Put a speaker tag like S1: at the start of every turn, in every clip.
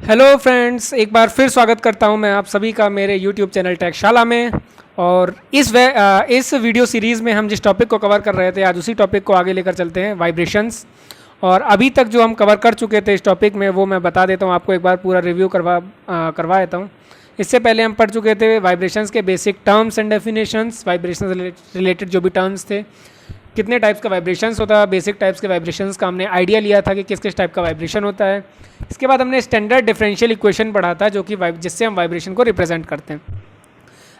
S1: Hello friends, एक बार फिर स्वागत करता हूं मैं आप सभी का मेरे यूट्यूब चैनल टेकशाला में। और इस वीडियो सीरीज़ में हम जिस टॉपिक को कवर कर रहे थे, आज उसी टॉपिक को आगे लेकर चलते हैं, वाइब्रेशंस। और अभी तक जो हम कवर कर चुके थे इस टॉपिक में, वो मैं बता देता हूं आपको, एक बार पूरा रिव्यू करवा देता हूं। इससे पहले हम पढ़ चुके थे वाइब्रेशंस के basic terms and definitions, vibration related जो भी टर्म्स थे, कितने टाइप्स का वाइब्रेशंस होता है, बेसिक टाइप्स के वाइब्रेशंस का हमने आइडिया लिया था कि किस किस टाइप का वाइब्रेशन होता है। इसके बाद हमने स्टैंडर्ड डिफरेंशियल इक्वेशन पढ़ा था, जो कि जिससे हम वाइब्रेशन को रिप्रेजेंट करते हैं।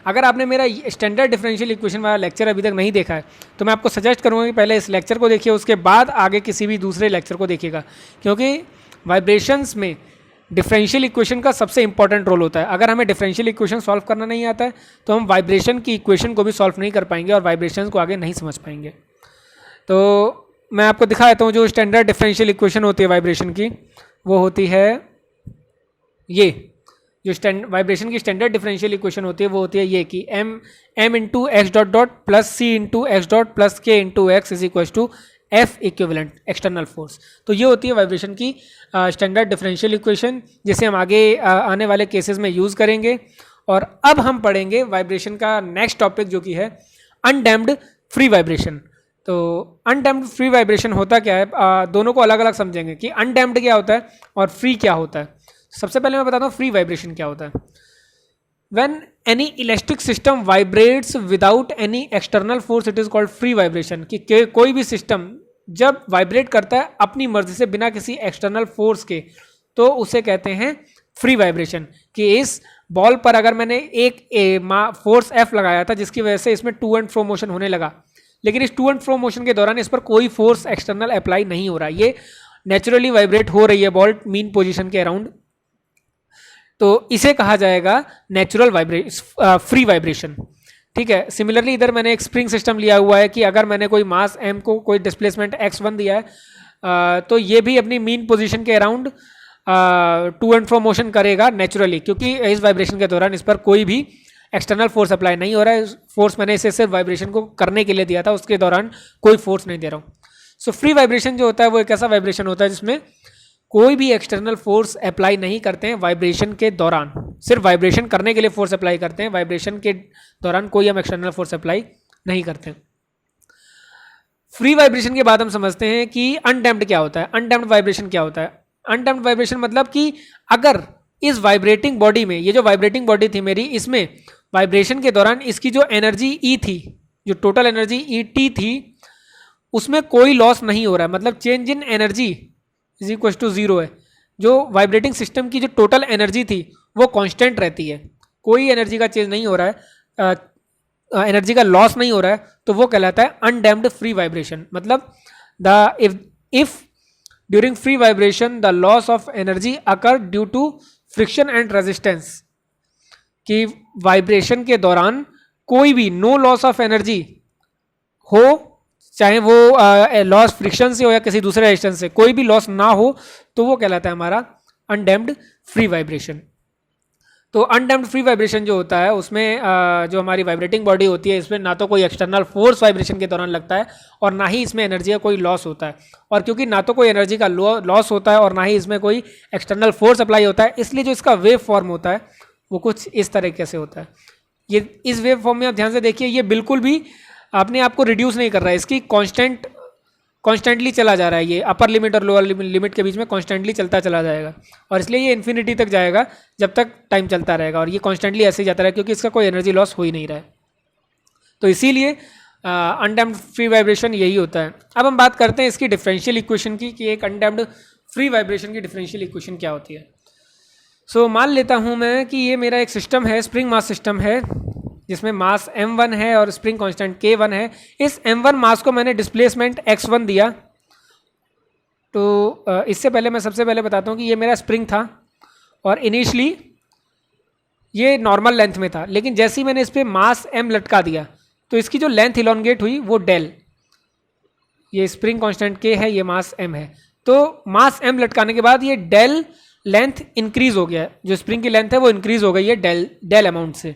S1: अगर आपने मेरा स्टैंडर्ड डिफरेंशियल इक्वेशन वाला लेक्चर अभी तक नहीं देखा है, तो मैं आपको सजेस्ट करूँगा कि पहले इस लेक्चर को देखिए, उसके बाद आगे किसी भी दूसरे लेक्चर को देखिएगा, क्योंकि वाइब्रेशंस में डिफरेंशियल इक्वेशन का सबसे इंपॉर्टेंट रोल होता है। अगर हमें डिफरेंशियल इक्वेशन सॉल्व करना नहीं आता है, तो हम वाइब्रेशन की इक्वेशन को भी सॉल्व नहीं कर पाएंगे और वाइब्रेशन को आगे नहीं समझ पाएंगे। तो मैं आपको दिखा देता हूँ, जो स्टैंडर्ड डिफरेंशियल इक्वेशन होती है वाइब्रेशन की, वो होती है ये। जो वाइब्रेशन की स्टैंडर्ड डिफरेंशियल इक्वेशन होती है वो होती है ये कि m into x dot dot plus c into x dot plus k into x is equal to f equivalent external force. तो ये होती है वाइब्रेशन की स्टैंडर्ड डिफरेंशियल इक्वेशन, जिसे हम आगे आने वाले केसेस में यूज़ करेंगे। और अब हम पढ़ेंगे वाइब्रेशन का नेक्स्ट टॉपिक, जो कि है अनडैम्प्ड फ्री वाइब्रेशन। तो अनडैम्प्ड फ्री वाइब्रेशन होता क्या है, दोनों को अलग अलग समझेंगे कि अनडैम्प्ड क्या होता है और फ्री क्या होता है। सबसे पहले मैं बताता हूँ फ्री वाइब्रेशन क्या होता है। When any electric system vibrates without any external force, it is called free vibration. कि कोई भी सिस्टम जब वाइब्रेट करता है अपनी मर्जी से, बिना किसी एक्सटर्नल फोर्स के, तो उसे कहते हैं फ्री वाइब्रेशन। कि इस बॉल पर अगर मैंने एक फोर्स एफ लगाया था, जिसकी वजह से इसमें टू एंड फ्रो मोशन होने लगा, लेकिन इस टू एंड फ्रो मोशन के दौरान इस पर कोई फोर्स एक्सटर्नल अप्लाई नहीं हो रहा, ये नेचुरली वाइब्रेट हो रही है बॉल मीन पोजीशन के अराउंड, तो इसे कहा जाएगा नेचुरल फ्री वाइब्रेशन। ठीक है। सिमिलरली इधर मैंने एक स्प्रिंग सिस्टम लिया हुआ है कि अगर मैंने कोई मास m को कोई डिस्प्लेसमेंट x1 दिया है, तो ये भी अपनी मीन पोजीशन के around two and fro motion करेगा नेचुरली, क्योंकि इस वाइब्रेशन के दौरान इस पर कोई भी एक्सटर्नल फोर्स अप्लाई नहीं हो रहा है। फोर्स मैंने इसे सिर्फ वाइब्रेशन को करने के लिए दिया था, उसके दौरान कोई फोर्स नहीं दे रहा हूँ। सो फ्री वाइब्रेशन जो होता है वो एक ऐसा वाइब्रेशन होता है जिसमें कोई भी एक्सटर्नल फोर्स अप्लाई नहीं करते हैं वाइब्रेशन के दौरान, सिर्फ वाइब्रेशन करने के लिए फोर्स अप्लाई करते हैं, वाइब्रेशन के दौरान कोई हम एक्सटर्नल फोर्स अप्लाई नहीं करते। फ्री वाइब्रेशन के बाद हम समझते हैं कि अनडैम्प्ड क्या होता है। अनडैम्प्ड वाइब्रेशन क्या होता है? अनडैम्प्ड वाइब्रेशन मतलब कि अगर इस वाइब्रेटिंग बॉडी में, ये जो वाइब्रेटिंग बॉडी थी मेरी, इसमें वाइब्रेशन के दौरान इसकी जो एनर्जी ई थी, जो टोटल एनर्जी ई टी थी, उसमें कोई लॉस नहीं हो रहा है, मतलब change in energy is equal to zero है। जो वाइब्रेटिंग सिस्टम की जो टोटल एनर्जी थी वो कांस्टेंट रहती है, कोई एनर्जी का चेंज नहीं हो रहा है, एनर्जी का लॉस नहीं हो रहा है, तो वो कहलाता है अनडैम्प्ड फ्री वाइब्रेशन। मतलब if during free vibration the loss of energy occur due to friction and resistance, कि वाइब्रेशन के दौरान कोई भी नो लॉस ऑफ एनर्जी हो, चाहे वो लॉस फ्रिक्शन से हो या किसी दूसरे रेजिस्टेंस से, कोई भी लॉस ना हो, तो वो कहलाता है हमारा अनडैम्प्ड फ्री वाइब्रेशन। तो अनडैम्प्ड फ्री वाइब्रेशन जो होता है उसमें जो हमारी वाइब्रेटिंग बॉडी होती है, इसमें ना तो कोई एक्सटर्नल फोर्स वाइब्रेशन के दौरान लगता है और ना ही इसमें एनर्जी का कोई लॉस होता है। और क्योंकि ना तो कोई एनर्जी का लॉस होता है और ना ही इसमें कोई एक्सटर्नल फोर्स अप्लाई होता है, इसलिए जो इसका वेव फॉर्म होता है वो कुछ इस तरीके से होता है। ये इस वेव फॉर्म में आप ध्यान से देखिए, ये बिल्कुल भी अपने आप को रिड्यूस नहीं कर रहा है, इसकी कॉन्स्टेंटली चला जा रहा है, ये अपर लिमिट और लोअर लिमिट के बीच में कॉन्स्टेंटली चलता चला जाएगा, और इसलिए ये इन्फिनिटी तक जाएगा जब तक टाइम चलता रहेगा, और ये कॉन्स्टेंटली ऐसे ही जाता रहेगा क्योंकि इसका कोई एनर्जी लॉस हो ही नहीं रहा है। तो इसीलिए अनडैम्प्ड फ्री वाइब्रेशन यही होता है। अब हम बात करते हैं इसकी डिफरेंशियल इक्वेशन की, कि एक अनडैम्प्ड फ्री वाइब्रेशन की डिफरेंशियल इक्वेशन क्या होती है। सो मान लेता हूँ मैं कि ये मेरा एक सिस्टम है, स्प्रिंग मास सिस्टम है, जिसमें मास m1 है और स्प्रिंग कांस्टेंट k1 है। इस m1 मास को मैंने डिस्प्लेसमेंट x1 दिया। तो इससे पहले मैं सबसे पहले बताता हूँ कि ये मेरा स्प्रिंग था और इनिशियली ये नॉर्मल लेंथ में था, लेकिन जैसे ही मैंने इस पर मास m लटका दिया तो इसकी जो लेंथ इलोंगेट हुई वो डेल, ये स्प्रिंग कांस्टेंट k है, ये मास m है, तो मास m लटकाने के बाद ये डेल लेंथ इंक्रीज हो गया, जो स्प्रिंग की लेंथ है वो इंक्रीज हो गई है डेल अमाउंट से।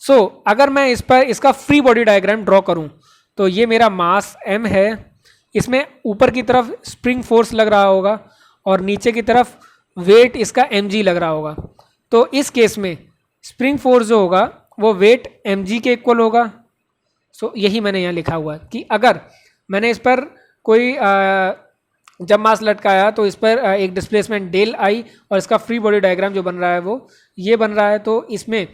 S1: सो अगर मैं इस पर इसका फ्री बॉडी डायग्राम ड्रॉ करूं, तो ये मेरा मास m है, इसमें ऊपर की तरफ स्प्रिंग फोर्स लग रहा होगा और नीचे की तरफ वेट इसका mg लग रहा होगा, तो इस केस में स्प्रिंग फोर्स जो होगा वो वेट mg के इक्वल होगा। सो यही मैंने यहाँ लिखा हुआ है कि अगर मैंने इस पर कोई जब मास लटकाया तो इस पर एक डिस्प्लेसमेंट डेल आई और इसका फ्री बॉडी डायग्राम जो बन रहा है वो ये बन रहा है, तो इसमें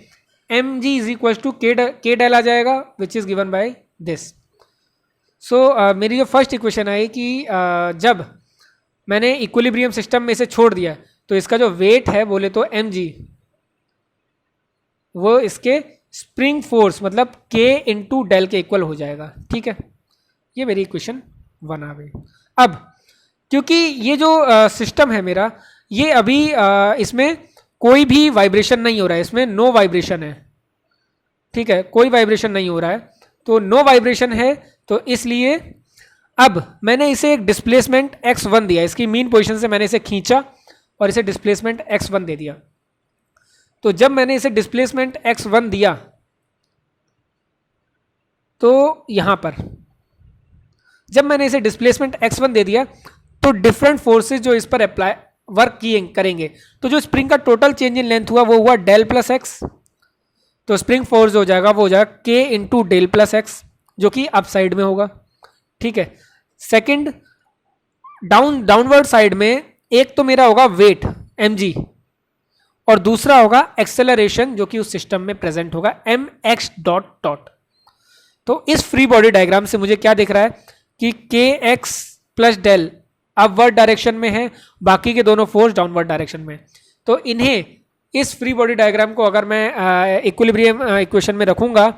S1: mg is equal to k del आ जाएगा which is given by this. So मेरी जो फर्स्ट इक्वेशन आई कि जब मैंने इक्विलिब्रियम सिस्टम में इसे छोड़ दिया तो इसका जो वेट है बोले तो mg वो इसके स्प्रिंग फोर्स मतलब k इंटू डेल के इक्वल हो जाएगा। ठीक है, ये मेरी इक्वेशन 1 आ गई। अब क्योंकि ये जो सिस्टम है मेरा, ये अभी इसमें कोई भी वाइब्रेशन नहीं हो रहा है, इसमें नो वाइब्रेशन है। ठीक है, कोई वाइब्रेशन नहीं हो रहा है, तो नो वाइब्रेशन है, तो इसलिए अब मैंने इसे एक डिस्प्लेसमेंट x1 दिया, इसकी मीन पोजीशन से मैंने इसे खींचा और इसे डिस्प्लेसमेंट x1 दे दिया। तो जब मैंने इसे डिस्प्लेसमेंट x1 दिया तो यहां पर जब मैंने इसे डिस्प्लेसमेंट x1 दे दिया तो डिफरेंट फोर्सेस जो इस पर अप्लाई वर्क किए करेंगे, तो जो स्प्रिंग का टोटल चेंज इन लेंथ हुआ वो हुआ डेल प्लस एक्स। तो स्प्रिंग फोर्स हो जाएगा वो हो जाएगा के इंटू डेल प्लस एक्स जो कि अप साइड में होगा। ठीक है, सेकंड डाउनवर्ड साइड में एक तो मेरा होगा वेट mg और दूसरा होगा एक्सेलरेशन जो कि उस सिस्टम में प्रेजेंट होगा mx डॉट डॉट। तो इस फ्री बॉडी डायग्राम से मुझे क्या दिख रहा है कि kx plus del upward direction में है, बाकी के दोनों फोर्स डाउनवर्ड डायरेक्शन में। तो इन्हें इस फ्री बॉडी डायग्राम को अगर मैं इक्विलिब्रियम इक्वेशन में रखूंगा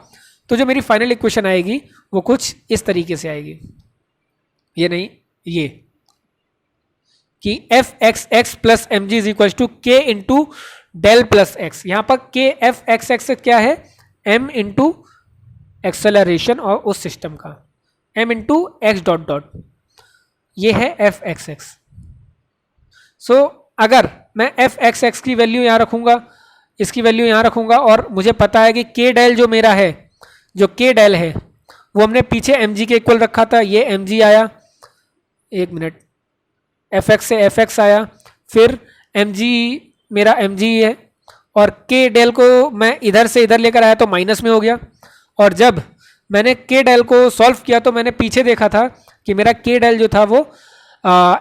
S1: तो जो मेरी फाइनल इक्वेशन आएगी वो कुछ इस तरीके से आएगी, ये नहीं ये कि F X X plus M G is equal to K into del plus X. यहां पर के एफ एक्स एक्स क्या है, एम इंटू एक्सेलरेशन और उस सिस्टम का M into x dot dot, ये है एफ एक्स एक्स। सो अगर मैं एफ एक्स एक्स की वैल्यू यहां रखूंगा, इसकी वैल्यू यहां रखूंगा और मुझे पता है कि के डेल जो मेरा है, जो के डेल है वो हमने पीछे एम जी के इक्वल रखा था, ये एम जी आया, एक मिनट, एफ एक्स से एफ एक्स आया, फिर एम जी मेरा एम जी है और के डेल को मैं इधर से इधर लेकर आया तो माइनस में हो गया। और जब मैंने के डेल को सॉल्व किया तो मैंने पीछे देखा था कि मेरा के डेल जो था वो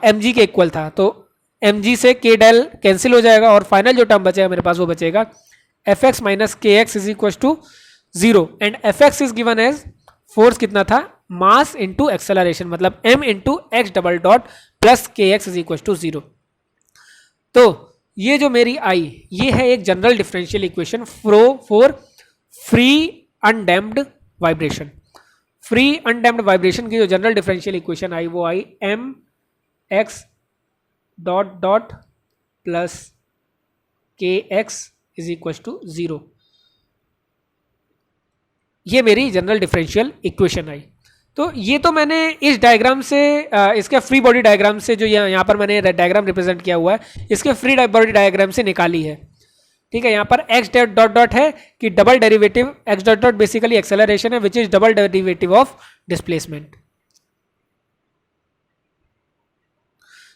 S1: एम जी के इक्वल था, तो एम जी से के डेल कैंसिल हो जाएगा और फाइनल जो टर्म बचेगा मेरे पास वो बचेगा f x minus k x is equal to zero and f x is given as force कितना था, मास इंटू एक्सेलरेशन, मतलब m into x double dot plus k x is equal to zero. तो ये जो मेरी आई ये है एक general differential equation for free undamped vibration. Free undamped vibration की जो जनरल डिफरेंशियल इक्वेशन आई वो आई m x dot dot plus k x is equal to zero. ये मेरी जनरल डिफरेंशियल इक्वेशन आई। तो ये तो मैंने इस डायग्राम से इसके फ्री बॉडी डायग्राम से जो यहाँ पर मैंने डायग्राम रिप्रेजेंट किया हुआ है इसके फ्री बॉडी डायग्राम से निकाली है। ठीक है, यहाँ पर एक्स डॉट डॉट है कि double derivative x dot dot basically acceleration है which is double derivative of displacement.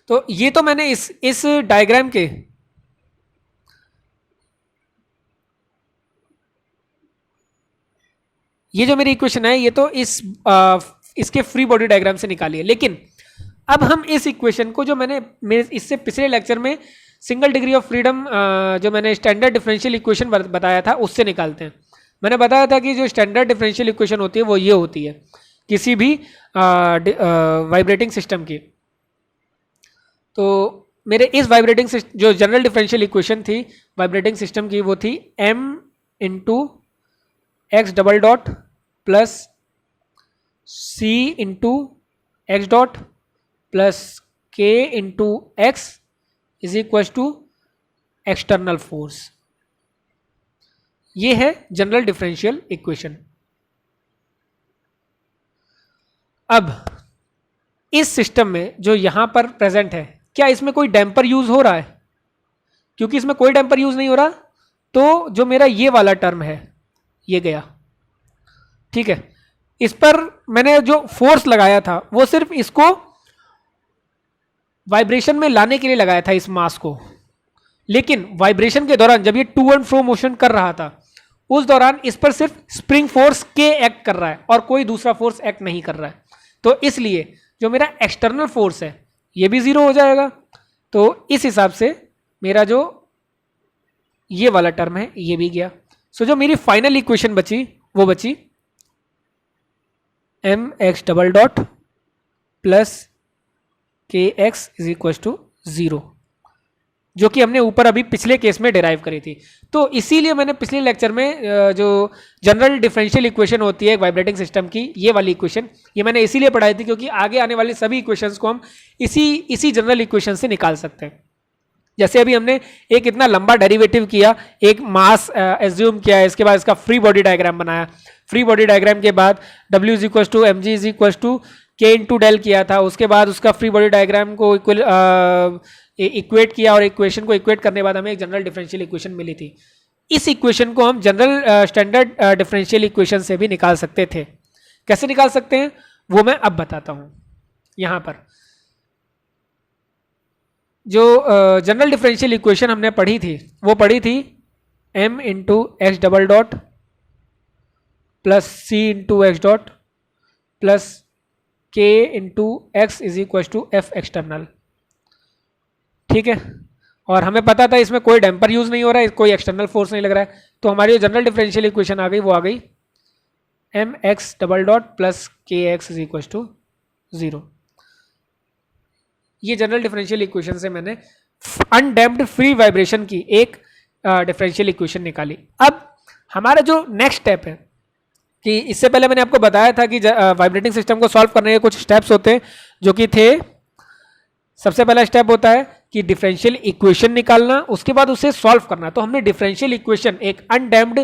S1: तो ये तो मैंने इस डायग्राम के ये जो मेरी इक्वेशन है ये तो इसके फ्री बॉडी डायग्राम से निकाली है। लेकिन अब हम इस इक्वेशन को जो मैंने इससे पिछले लेक्चर में सिंगल डिग्री ऑफ फ्रीडम जो मैंने स्टैंडर्ड डिफरेंशियल इक्वेशन बताया था उससे निकालते हैं। मैंने बताया था कि जो स्टैंडर्ड डिफरेंशियल इक्वेशन होती है वो ये होती है किसी भी वाइब्रेटिंग सिस्टम की। तो मेरे इस वाइब्रेटिंग जो जनरल डिफरेंशियल इक्वेशन थी वाइब्रेटिंग सिस्टम की वो थी m into x double dot plus c into x dot plus k into x is equal to external force. ये है जनरल डिफरेंशियल इक्वेशन। अब इस सिस्टम में जो यहां पर प्रेजेंट है क्या इसमें कोई डैम्पर यूज हो रहा है? क्योंकि इसमें कोई डैम्पर यूज नहीं हो रहा तो जो मेरा ये वाला टर्म है ये गया। ठीक है, इस पर मैंने जो फोर्स लगाया था वो सिर्फ इसको वाइब्रेशन में लाने के लिए लगाया था, इस मास को। लेकिन वाइब्रेशन के दौरान जब ये टू एंड फ्रो मोशन कर रहा था उस दौरान इस पर सिर्फ स्प्रिंग फोर्स के एक्ट कर रहा है और कोई दूसरा फोर्स एक्ट नहीं कर रहा है। तो इसलिए जो मेरा एक्सटर्नल फोर्स है ये भी जीरो हो जाएगा। तो इस हिसाब से मेरा जो ये वाला टर्म है ये भी गया। सो जो मेरी फाइनल इक्वेशन बची वो बची m x double dot plus k x is equal to zero, जो कि हमने ऊपर अभी पिछले केस में डिराइव करी थी। तो इसीलिए मैंने पिछले लेक्चर में जो जनरल डिफरेंशियल इक्वेशन होती है वाइब्रेटिंग सिस्टम की, ये वाली इक्वेशन ये मैंने इसीलिए पढ़ाई थी क्योंकि आगे आने वाली सभी इक्वेशंस को हम इसी जनरल इक्वेशन से निकाल सकते हैं। जैसे अभी हमने एक इतना लंबा डेरिवेटिव किया, एक मास एज्यूम किया, इसके बाद इसका फ्री बॉडी डायग्राम बनाया, फ्री बॉडी डायग्राम के बाद W is equal to M G is equal to K into del किया था, उसके बाद उसका फ्री बॉडी डायग्राम को इक्वेट किया और इक्वेशन को इक्वेट करने के बाद हमें एक जनरल डिफरेंशियल इक्वेशन मिली थी। इस इक्वेशन को हम जनरल स्टैंडर्ड डिफरेंशियल इक्वेशन से भी निकाल सकते थे। कैसे निकाल सकते हैं वो मैं अब बताता हूं। यहां पर जो जनरल डिफरेंशियल इक्वेशन हमने पढ़ी थी वो पढ़ी थी m into x double dot plus c into x dot plus k into x is equal to f external. ठीक है, और हमें पता था इसमें कोई डैम्पर यूज नहीं हो रहा है, कोई एक्सटर्नल फोर्स नहीं लग रहा है, तो हमारी जो जनरल डिफरेंशियल इक्वेशन आ गई वो आ गई m x double dot plus k x is equal to zero. ये जनरल डिफरेंशियल इक्वेशन से मैंने अनडैम्प्ड फ्री वाइब्रेशन की एक डिफरेंशियल इक्वेशन निकाली। अब हमारा जो नेक्स्ट स्टेप है कि इससे पहले मैंने आपको बताया था कि वाइब्रेटिंग सिस्टम को सॉल्व करने के कुछ स्टेप्स होते हैं जो कि थे, सबसे पहला स्टेप होता है कि डिफरेंशियल इक्वेशन निकालना, उसके बाद उसे सॉल्व करना। तो हमने डिफरेंशियल इक्वेशन, एक अनडैम्प्ड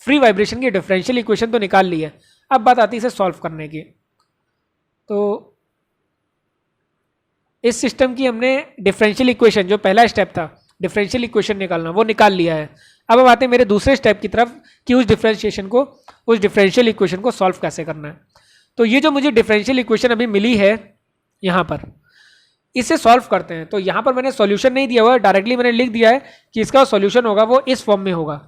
S1: फ्री वाइब्रेशन की डिफरेंशियल इक्वेशन तो निकाल ली है, अब बात आती है इसे सॉल्व करने की। तो इस सिस्टम की हमने डिफरेंशियल इक्वेशन, जो पहला स्टेप था डिफरेंशियल इक्वेशन निकालना, वो निकाल लिया है। अब आते हैं मेरे दूसरे स्टेप की तरफ कि उस डिफरेंशियल इक्वेशन को सॉल्व कैसे करना है। तो ये जो मुझे डिफरेंशियल इक्वेशन अभी मिली है यहाँ पर, इसे सॉल्व करते हैं। तो यहाँ पर मैंने सॉल्यूशन नहीं दिया हुआ, डायरेक्टली मैंने लिख दिया है कि इसका सॉल्यूशन होगा वो इस फॉर्म में होगा।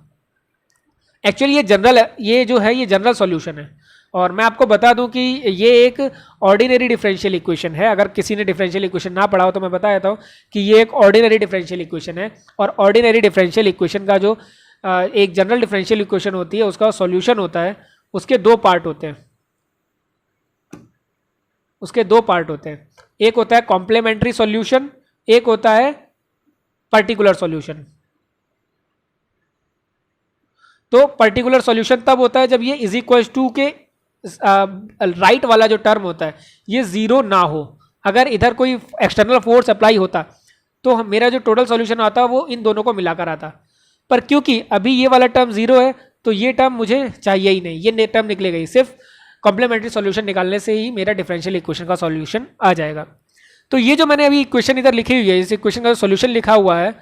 S1: एक्चुअली ये जो है ये जनरल सॉल्यूशन है, और मैं आपको बता दूं कि ये एक ऑर्डिनरी डिफरेंशियल इक्वेशन है। अगर किसी ने डिफरेंशियल इक्वेशन ना पढ़ा हो तो मैं बता देता हूं कि ये एक ऑर्डिनरी डिफरेंशियल इक्वेशन है, और ऑर्डिनरी डिफरेंशियल इक्वेशन का जो एक जनरल डिफरेंशियल इक्वेशन होती है उसका सॉल्यूशन होता है, उसके दो पार्ट होते हैं। एक होता है कॉम्प्लीमेंट्री सॉल्यूशन, एक होता है पर्टिकुलर सॉल्यूशन। तो पर्टिकुलर सॉल्यूशन तब होता है जब ये इज इक्वल टू के राइट वाला जो टर्म होता है ये जीरो ना हो। अगर इधर कोई एक्सटर्नल फोर्स अप्लाई होता तो मेरा जो टोटल सॉल्यूशन आता वो इन दोनों को मिलाकर आता, पर क्योंकि अभी ये वाला टर्म जीरो है तो ये टर्म मुझे चाहिए ही नहीं, ये टर्म निकलेगा ही। सिर्फ कॉम्प्लीमेंट्री सॉल्यूशन निकालने से ही मेरा डिफरेंशियल इक्वेशन का सॉल्यूशन आ जाएगा। तो ये जो मैंने अभी इक्वेशन इधर लिखी हुई है, इस इक्वेशन का सॉल्यूशन लिखा हुआ है,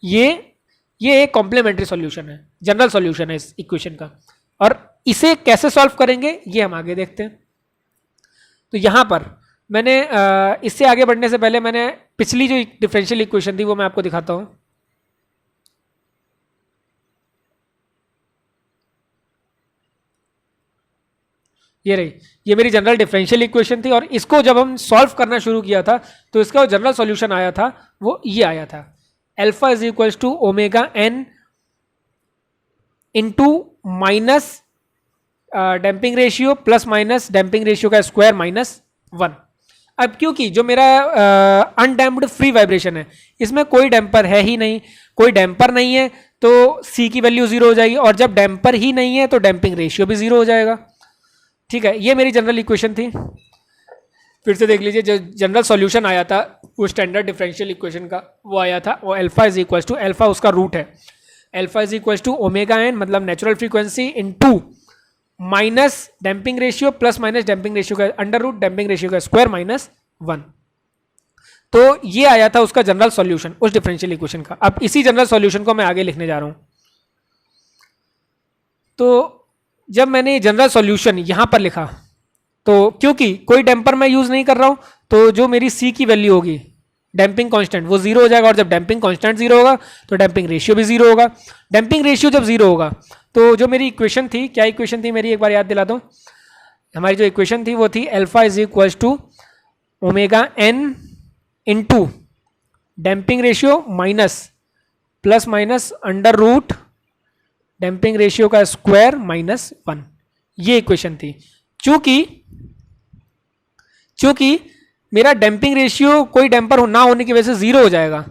S1: ये एक कॉम्प्लीमेंट्री सॉल्यूशन है, जनरल सॉल्यूशन है इस इक्वेशन का। और इसे कैसे सॉल्व करेंगे ये हम आगे देखते हैं। तो यहां पर मैंने इससे आगे बढ़ने से पहले मैंने पिछली जो डिफरेंशियल इक्वेशन थी वो मैं आपको दिखाता हूं। ये रही, ये मेरी जनरल डिफरेंशियल इक्वेशन थी, और इसको जब हम सॉल्व करना शुरू किया था तो इसका जनरल सॉल्यूशन आया था वो ये आया था, alpha is equal to omega N into minus damping ratio plus minus damping ratio का स्क्वायर माइनस 1। अब क्योंकि जो मेरा अनडैम्प्ड फ्री वाइब्रेशन है इसमें कोई डैम्पर है ही नहीं, कोई डैम्पर नहीं है तो सी की वैल्यू जीरो हो जाएगी, और जब डैम्पर ही नहीं है तो डैम्पिंग रेशियो भी जीरो हो जाएगा। ठीक है, ये मेरी जनरल इक्वेशन थी। फिर से देख लीजिए, जो जनरल सॉल्यूशन आया था वो स्टैंडर्ड डिफरेंशियल इक्वेशन का वो आया था, वो alpha is equal to, alpha उसका रूट है, alpha is equal to omega n मतलब natural frequency into minus damping ratio plus minus damping ratio का अंडर रूट डैम्पिंग रेशियो का स्क्वायर माइनस 1। तो ये आया था उसका जनरल सॉल्यूशन उस डिफरेंशियल इक्वेशन का। अब इसी जनरल सॉल्यूशन को मैं आगे लिखने जा रहा हूं। तो जब मैंने जनरल सॉल्यूशन यहां पर लिखा तो क्योंकि कोई डैम्पर मैं यूज नहीं कर रहा हूं तो जो मेरी सी की वैल्यू होगी डैम्पिंग कांस्टेंट वो जीरो हो जाएगा, और जब डैम्पिंग कांस्टेंट जीरो होगा तो डैम्पिंग रेशियो भी जीरो होगा। डैम्पिंग रेशियो जब जीरो होगा तो जो मेरी इक्वेशन थी, क्या इक्वेशन थी मेरी, एक बार याद दिला दो। हमारी जो इक्वेशन थी वो थी alpha is equal to omega N into damping ratio minus plus minus under root damping ratio का स्क्वायर माइनस 1। ये इक्वेशन थी। चूंकि मेरा डैम्पिंग रेशियो कोई डैम्पर ना होने की वजह से जीरो हो जाएगा,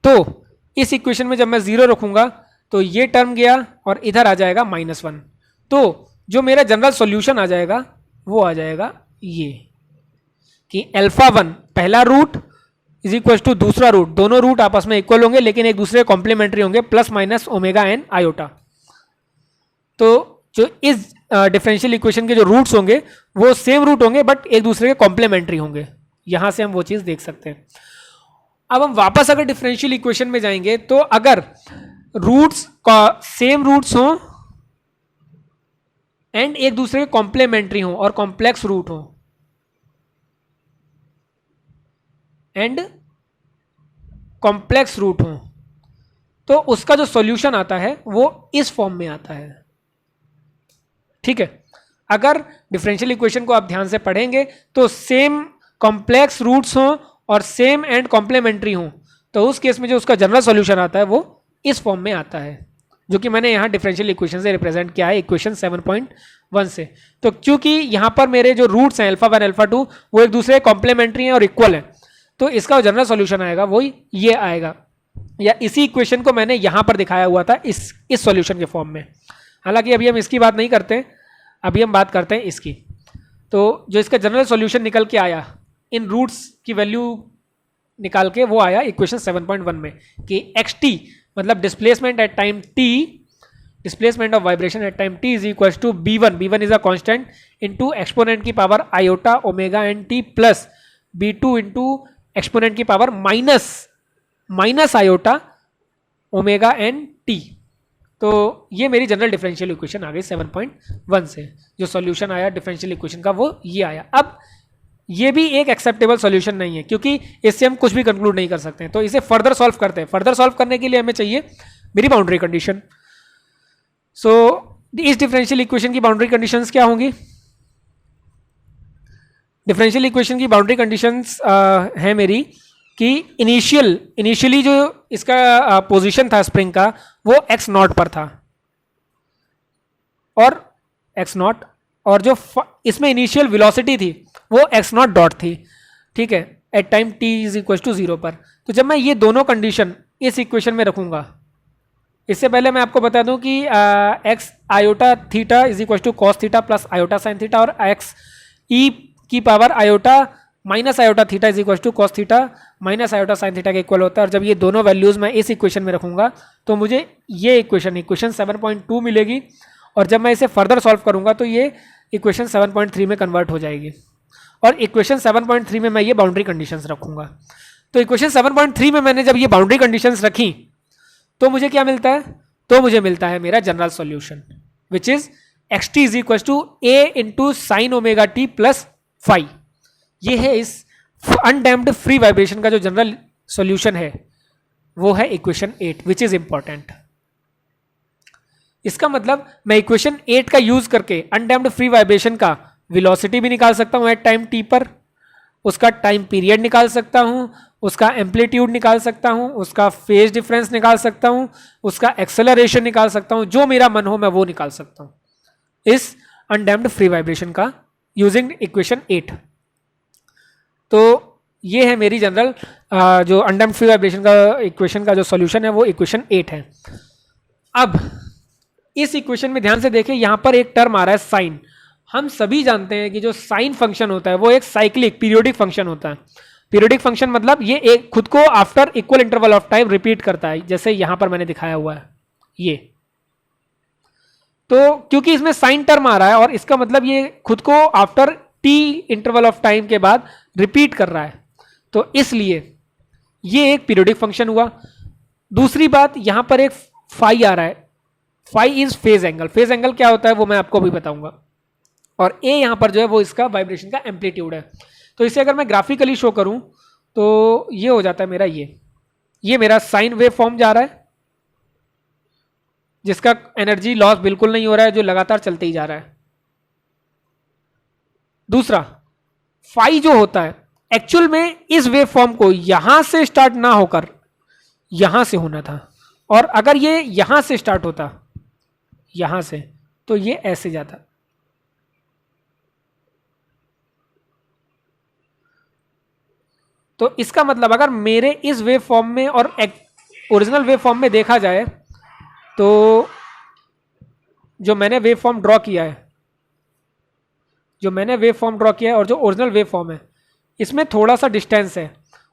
S1: तो इस इक्वेशन में जब मैं जीरो रखूंगा तो ये टर्म गया और इधर आ जाएगा -1। तो जो मेरा जनरल सॉल्यूशन आ जाएगा वो आ जाएगा ये कि अल्फा 1 पहला रूट इज इक्वल टू दूसरा रूट, दोनों रूट आपस में इक्वल होंगे लेकिन एक दूसरे कॉम्प्लीमेंट्री होंगे, plus minus omega an iota. तो जो इस डिफरेंशियल इक्वेशन के जो रूट्स होंगे वो सेम रूट होंगे बट एक दूसरे के कॉम्प्लीमेंट्री होंगे। यहां से हम वो चीज देख सकते हैं। अब हम वापस अगर डिफरेंशियल इक्वेशन में जाएंगे तो अगर रूट्स का सेम रूट्स हो एंड एक दूसरे के कॉम्प्लीमेंट्री हो और कॉम्प्लेक्स रूट हो एंड कॉम्प्लेक्स रूट हो, तो उसका जो सॉल्यूशन आता है वो इस फॉर्म में आता है। ठीक है, अगर डिफरेंशियल इक्वेशन को आप ध्यान से पढ़ेंगे तो सेम कॉम्प्लेक्स रूट्स हो और सेम एंड कॉम्प्लीमेंट्री हो, तो उस केस में जो उसका जनरल सॉल्यूशन आता है वो इस फॉर्म में आता है, जो कि मैंने यहाँ डिफरेंशियल इक्वेशन से रिप्रेजेंट किया है, इक्वेशन 7.1 से। तो क्योंकि यहाँ पर मेरे जो रूट्स हैं अल्फा 1 अल्फा 2 वो एक दूसरे कॉम्प्लीमेंट्री हैं और इक्वल हैं, तो इसका जनरल सॉल्यूशन आएगा वही ये आएगा, या इसी इक्वेशन को मैंने यहाँ पर दिखाया हुआ था इस सॉल्यूशन के फॉर्म में। हालांकि अभी हम इसकी बात नहीं करते, अभी हम बात करते हैं इसकी। तो जो इसका जनरल सॉल्यूशन निकल के आया इन रूट्स की वैल्यू निकाल के, वो आया इक्वेशन 7.1 में कि xt मतलब displacement at time t, displacement of vibration at time t is equal to b1 is a constant into exponent की power iota omega n t plus b2 into exponent की power minus iota omega n t. तो ये मेरी general differential equation आ गई 7.1 से। जो solution आया differential equation का वो ये आया। अब ये भी एक एक्सेप्टेबल सॉल्यूशन नहीं है क्योंकि इससे हम कुछ भी कंक्लूड नहीं कर सकते हैं, तो इसे फर्दर सॉल्व करते हैं। फर्दर सॉल्व करने के लिए हमें चाहिए मेरी बाउंड्री कंडीशन। सो इस डिफरेंशियल इक्वेशन की बाउंड्री कंडीशंस क्या होंगी? डिफरेंशियल इक्वेशन की बाउंड्री कंडीशंस है मेरी कि इनिशियली जो इसका पोजीशन था स्प्रिंग का वो x नॉट पर था, और x नॉट, और जो इसमें इनिशियल वेलोसिटी थी वो x नॉट डॉट थी। ठीक है, at time t is equal to 0 पर। तो जब मैं ये दोनों कंडीशन इस इक्वेशन में रखूंगा, इससे पहले मैं आपको बता दूं कि x iota theta is equal to cos theta plus iota sine theta, और x e की power iota minus iota theta is equal to cos theta minus iota sine theta के इक्वल होता है। और जब ये दोनों वैल्यूज मैं इस इक्वेशन में रखूंगा तो मुझे ये इक्वेशन 7.2 मिलेगी, और जब मैं इसे फर्दर सॉल्व करूंगा तो ये इक्वेशन 7.3 में कन्वर्ट हो जाएगी, और इक्वेशन 7.3 में मैं ये बाउंड्री कंडीशंस रखूंगा। तो इक्वेशन 7.3 में मैंने जब ये बाउंड्री कंडीशंस रखी तो मुझे क्या मिलता है? तो मुझे मिलता है मेरा general solution which is xt is equal to a into sine omega T plus phi. ये है इस अनडैम्प्ड फ्री वाइब्रेशन का जो जनरल सॉल्यूशन है, वो है इक्वेशन 8 विच इज इंपॉर्टेंट। इसका मतलब मैं इक्वेशन 8 का यूज करके अनडैम्प्ड फ्री वाइब्रेशन का वेलोसिटी भी निकाल सकता हूं एट टाइम t पर, उसका टाइम पीरियड निकाल सकता हूं, उसका एम्पलीट्यूड निकाल सकता हूं, उसका फेज डिफरेंस निकाल सकता हूं, उसका एक्सेलरेशन निकाल सकता हूं, जो मेरा मन हो मैं वो निकाल सकता हूं इस अनडैम्प्ड फ्री वाइब्रेशन का यूजिंग इक्वेशन 8। तो ये है मेरी जनरल जो अनडैम्प्ड फ्री वाइब्रेशन का इक्वेशन का जो सॉल्यूशन है वो इक्वेशन 8 है। अब इस इक्वेशन में ध्यान से देखें, यहां पर एक टर्म आ रहा है साइन। हम सभी जानते हैं कि जो साइन फंक्शन होता है वो एक साइक्लिक पीरियोडिक फंक्शन होता है। पीरियोडिक फंक्शन मतलब ये एक खुद को after equal interval of time repeat करता है, जैसे यहां पर मैंने दिखाया हुआ है ये। तो क्योंकि इसमें साइन टर्म आ रहा है और इसका मतलब ये खुद को after T interval of time के बाद रिपीट कर रहा है, तो इसलिए ये एक पीरियोडिक फंक्शन हुआ। दूसरी बात, यहां पर एक फाई आ रहा है, phi is phase angle. Phase angle क्या होता है वो मैं आपको भी बताऊंगा। और ए यहां पर जो है वो इसका वाइब्रेशन का एम्पलीट्यूड है। तो इसे अगर मैं ग्राफिकली शो करूं तो ये हो जाता है मेरा ये मेरा साइन वेव फॉर्म जा रहा है जिसका एनर्जी लॉस बिल्कुल नहीं हो रहा है, जो लगातार चलते ही जा रहा है। दूसरा फाई जो होता है एक्चुअल में इस वेव फॉर्म को यहां से स्टार्ट ना होकर यहां से होना था, और अगर ये यहां से स्टार्ट होता यहां से तो ये ऐसे जाता। तो इसका मतलब अगर मेरे इस वेव फॉर्म में और ओरिजिनल वेव फॉर्म में देखा जाए तो जो मैंने वेव फॉर्म ड्रॉ किया है और जो ओरिजिनल वेव फॉर्म है इसमें थोड़ा सा डिस्टेंस है,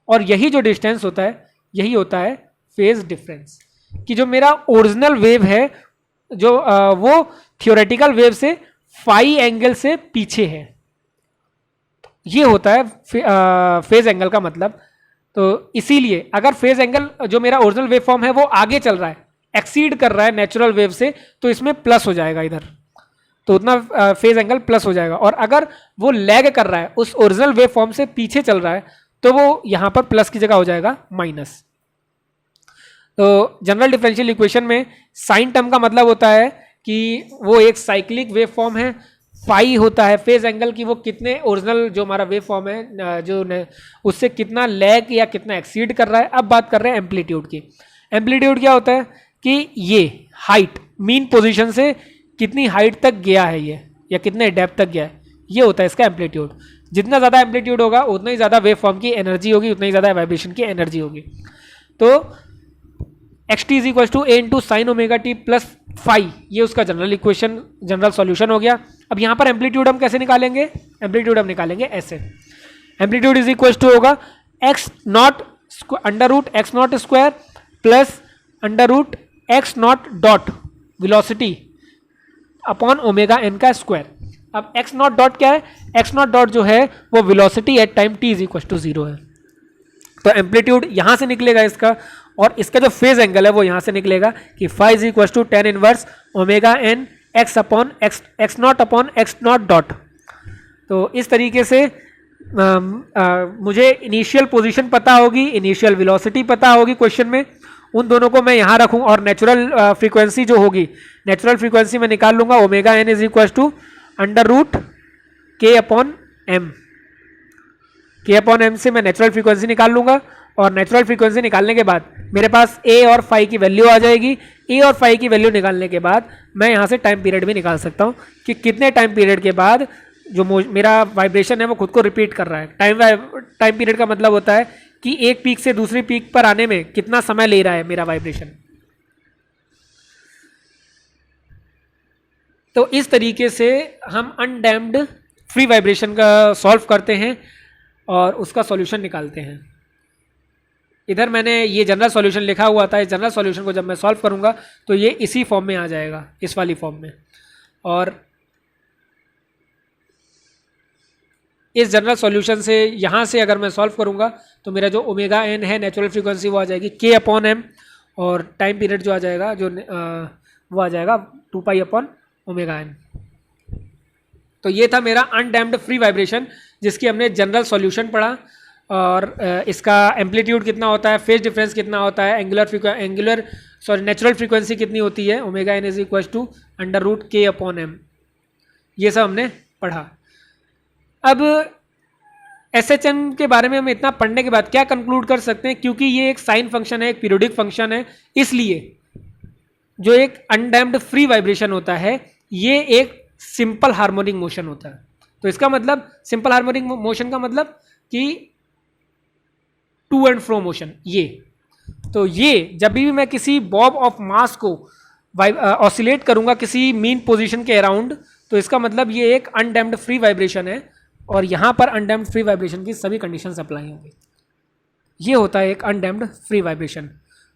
S1: और यही जो डिस्टेंस होता है यही होता है फेज डिफरेंस। कि जो मेरा ओरिजिनल वेव है जो वो थियोरेटिकल वेव से फाई एंगल से पीछे है, ये होता है फेज एंगल का मतलब। तो इसीलिए अगर फेज एंगल जो मेरा ओरिजिनल वेव फॉर्म है वो आगे चल रहा है, एक्सीड कर रहा है नेचुरल वेव से, तो इसमें प्लस हो जाएगा इधर, तो उतना फेज एंगल प्लस हो जाएगा। और अगर वो लैग कर रहा है उस ओरिजिनल वेव फॉर्म से पीछे चल रहा है तो वो यहां पर प्लस की जगह हो जाएगा माइनस। तो जनरल डिफरेंशियल इक्वेशन में साइन टर्म का मतलब होता है कि वो एक साइक्लिक वेव फॉर्म है, फाई होता है फेज एंगल की वो कितने ओरिजिनल जो हमारा वेव फॉर्म है जो उससे कितना लैग या कितना एक्सीड कर रहा है। अब बात कर रहे हैं एम्पलीट्यूड की। एम्पलीट्यूड क्या होता है कि ये हाइट मीन पोजीशन से कितनी हाइट तक गया है ये, या कितने डेप्थ तक गया है, ये होता है इसका एम्पलीट्यूड। जितना ज़्यादा एम्पलीट्यूड होगा उतना ही ज़्यादा वेव फॉर्म की एनर्जी होगी, उतना ही ज़्यादा वाइब्रेशन की एनर्जी होगी। तो xt is equal to A into sine omega T plus phi, ये उसका जनरल इक्वेशन जनरल सॉल्यूशन हो गया। अब यहाँ पर एम्पलीट्यूड हम कैसे निकालेंगे? एम्पलीट्यूड हम निकालेंगे ऐसे, एम्पलीट्यूड इज इक्वल टू होगा X naught under root X naught square plus under root X naught dot velocity upon omega N का स्क्वायर। अब एक्स नॉट डॉट क्या है? एक्स नॉट डॉट जो है वो velocity at time T is equal to 0 है। तो amplitude यहां से निकलेगा इसका, और इसका जो फेज एंगल है वो यहां से निकलेगा कि phi is equal to tan inverse omega N X upon X naught dot. तो इस तरीके से मुझे इनिशियल पोजीशन पता होगी, इनिशियल वेलोसिटी पता होगी क्वेश्चन में, उन दोनों को मैं यहाँ रखूँ और नेचुरल फ्रीक्वेंसी जो होगी, नेचुरल फ्रीक्वेंसी मैं निकाल लूंगा omega N is equal to under root K upon M. K upon M से मैं नेचुरल फ्रीक्वेंसी निकाल लूंगा, और नेचुरल फ्रीक्वेंसी निकालने के बाद मेरे पास ए और फाई की वैल्यू आ जाएगी। ए और फाई की वैल्यू निकालने के बाद मैं यहाँ से टाइम पीरियड भी निकाल सकता हूँ कि कितने टाइम पीरियड के बाद जो मेरा वाइब्रेशन है वो खुद को रिपीट कर रहा है। टाइम पीरियड का मतलब होता है कि एक पीक से दूसरी पीक पर आने में कितना समय ले रहा है मेरा वाइब्रेशन। तो इस तरीके से हम अनडैम्ड फ्री वाइब्रेशन का सॉल्व करते हैं और उसका सॉल्यूशन निकालते हैं। इधर मैंने ये जनरल सॉल्यूशन लिखा हुआ था, इस जनरल सॉल्यूशन को जब मैं सॉल्व करूंगा तो ये इसी फॉर्म में आ जाएगा, इस वाली फॉर्म में। और इस जनरल सॉल्यूशन से यहाँ से अगर मैं सॉल्व करूंगा तो मेरा जो ओमेगा एन है नेचुरल फ्रीक्वेंसी वो आ जाएगी के अपॉन एम, और टाइम पीरियड जो आ जाएगा जो वो आ जाएगा 2 पाई अपॉन ओमेगा एन। तो ये था मेरा अनडैम्प्ड फ्री वाइब्रेशन जिसकी हमने जनरल सॉल्यूशन पढ़ा, और इसका एम्पलीट्यूड कितना होता है, फेज डिफरेंस कितना होता है, नेचुरल फ्रीक्वेंसी कितनी होती है, omega N is equal to under root K upon M, ये सब हमने पढ़ा। अब एसएचएन के बारे में हम इतना पढ़ने के बाद क्या कंक्लूड कर सकते हैं, क्योंकि ये एक साइन फंक्शन है, एक पीरियोडिक फंक्शन है, इसलिए जो एक अनडैम्प्ड फ्री वाइब्रेशन होता है ये एक सिंपल हार्मोनिक मोशन होता है। तो इसका मतलब सिंपल हार्मोनिक मोशन का मतलब कि टू एंड फ्रो मोशन। ये तो ये जब भी मैं किसी बॉब ऑफ मास को ऑसिलेट करूंगा किसी मीन पोजीशन के अराउंड, तो इसका मतलब ये एक अनडैम्प्ड फ्री वाइब्रेशन है, और यहां पर अनडैम्प्ड फ्री वाइब्रेशन की सभी कंडीशंस अप्लाई होंगी। ये होता है एक अनडैम्प्ड फ्री वाइब्रेशन।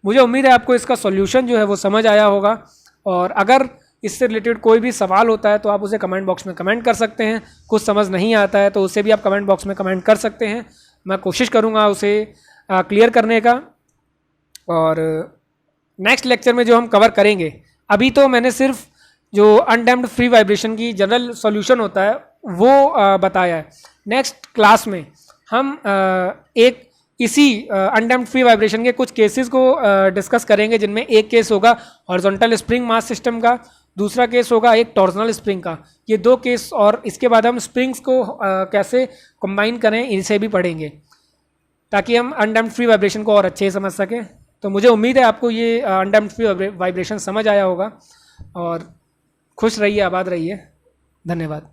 S1: मुझे उम्मीद है आपको इसका सॉल्यूशन जो है वो समझ आया होगा, और अगर इससे रिलेटेड कोई भी सवाल होता है तो आप उसे कमेंट बॉक्स में कमेंट कर सकते हैं। कुछ समझ नहीं आता है तो उसे भी आप कमेंट बॉक्स में कमेंट कर सकते हैं, मैं कोशिश करूँगा उसे क्लियर करने का। और नेक्स्ट लेक्चर में जो हम कवर करेंगे, अभी तो मैंने सिर्फ जो अनडैम्प्ड फ्री वाइब्रेशन की जनरल सॉल्यूशन होता है वो बताया है। नेक्स्ट क्लास में हम एक इसी अनडैम्प्ड फ्री वाइब्रेशन के कुछ केसेस को डिस्कस करेंगे, जिनमें एक केस होगा हॉरिजॉन्टल स्प्रिंग मास सिस्टम का, दूसरा केस होगा एक टॉर्जनल स्प्रिंग का। ये दो केस, और इसके बाद हम स्प्रिंग्स को कैसे कंबाइन करें इनसे भी पढ़ेंगे, ताकि हम अनडैम्प्ड फ्री वाइब्रेशन को और अच्छे से समझ सकें। तो मुझे उम्मीद है आपको ये अनडैम्प्ड फ्री वाइब्रेशन समझ आया होगा, और खुश रहिए, आबाद रहिए। धन्यवाद।